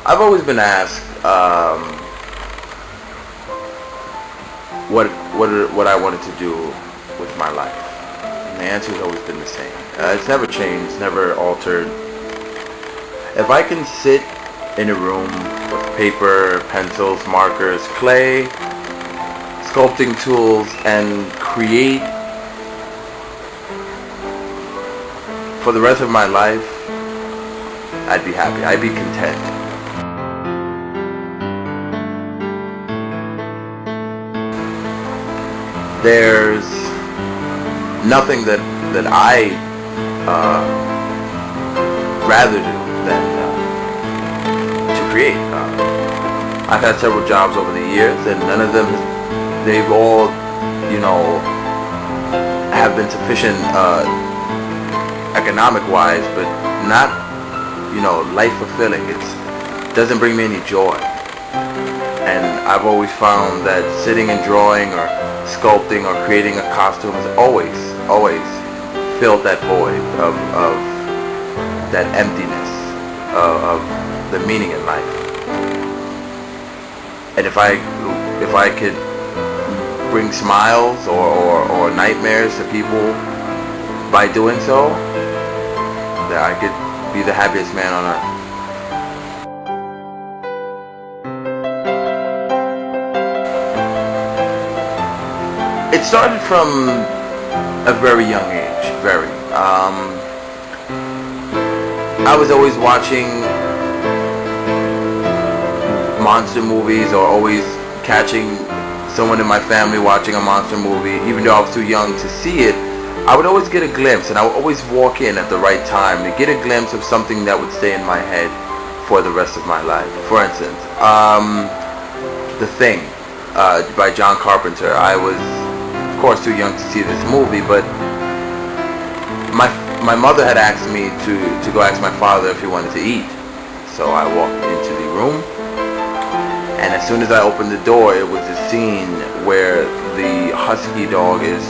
I've always been asked what I wanted to do with my life. And the answer's always been the same. It's never changed, never altered. If I can sit in a room with paper, pencils, markers, clay, sculpting tools, and create for the rest of my life, I'd be happy. I'd be content. There's nothing that I rather do than to create. I've had several jobs over the years, and none of them, they've all, have been sufficient economic-wise, but not, life-fulfilling. It doesn't bring me any joy. And I've always found that sitting and drawing or sculpting or creating a costume has always filled that void of that emptiness of the meaning in life. And if I could bring smiles or nightmares to people by doing so, then I could be the happiest man on earth. It started from a very young age, I was always watching monster movies, or always catching someone in my family watching a monster movie. Even though I was too young to see it, I would always get a glimpse, and I would always walk in at the right time to get a glimpse of something that would stay in my head for the rest of my life. For instance, The Thing by John Carpenter. I was, of course, too young to see this movie, but my mother had asked me to go ask my father if he wanted to eat. So I walked into the room, and as soon as I opened the door, it was a scene where the husky dog is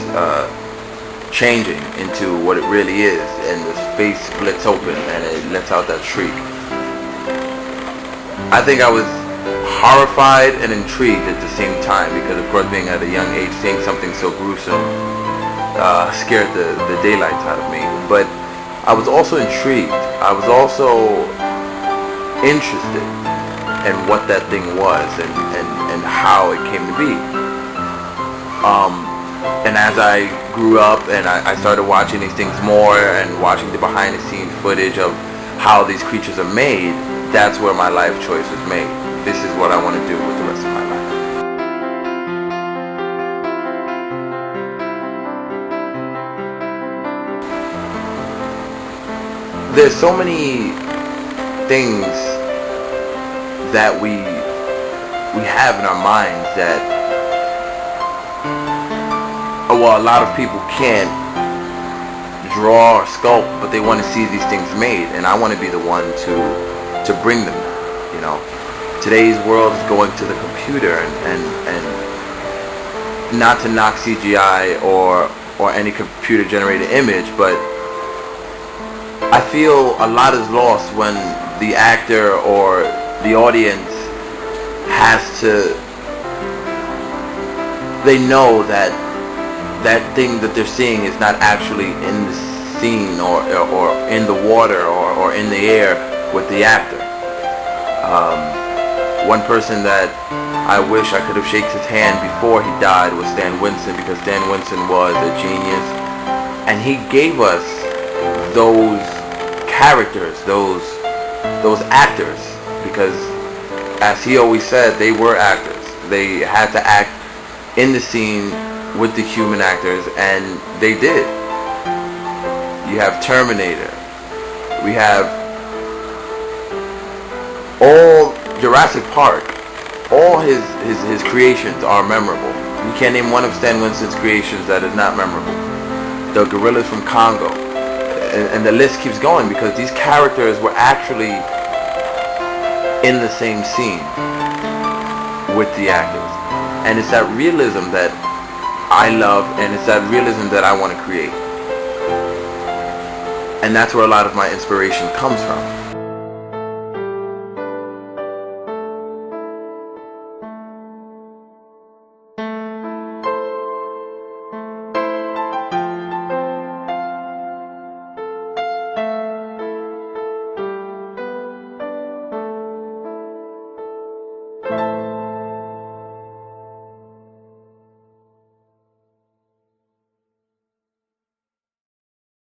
changing into what it really is, and his face splits open and it lets out that shriek. I think I was horrified and intrigued at the same time, because of course, being at a young age, seeing something so gruesome scared the daylights out of me. But I was also intrigued. I was also interested in what that thing was and how it came to be. And as I grew up and I started watching these things more and watching the behind the scenes footage of how these creatures are made, that's where my life choice was made. This is what I want to do with the rest of my life. There's so many things that we have in our minds that, well, a lot of people can't draw or sculpt, but they want to see these things made, and I want to be the one to bring them. Today's world is going to the computer, and not to knock CGI or any computer generated image, but I feel a lot is lost when the actor or the audience they know that thing that they're seeing is not actually in the scene or in the water or in the air with the actor. One person that I wish I could have shaken his hand before he died was Stan Winston, because Stan Winston was a genius, and he gave us those characters, those actors, because as he always said, they were actors. They had to act in the scene with the human actors, and they did. You have Terminator. We have all Jurassic Park. All his creations are memorable. You can't name one of Stan Winston's creations that is not memorable. The gorillas from Congo. And the list keeps going, because these characters were actually in the same scene with the actors. And it's that realism that I love, and it's that realism that I want to create. And that's where a lot of my inspiration comes from.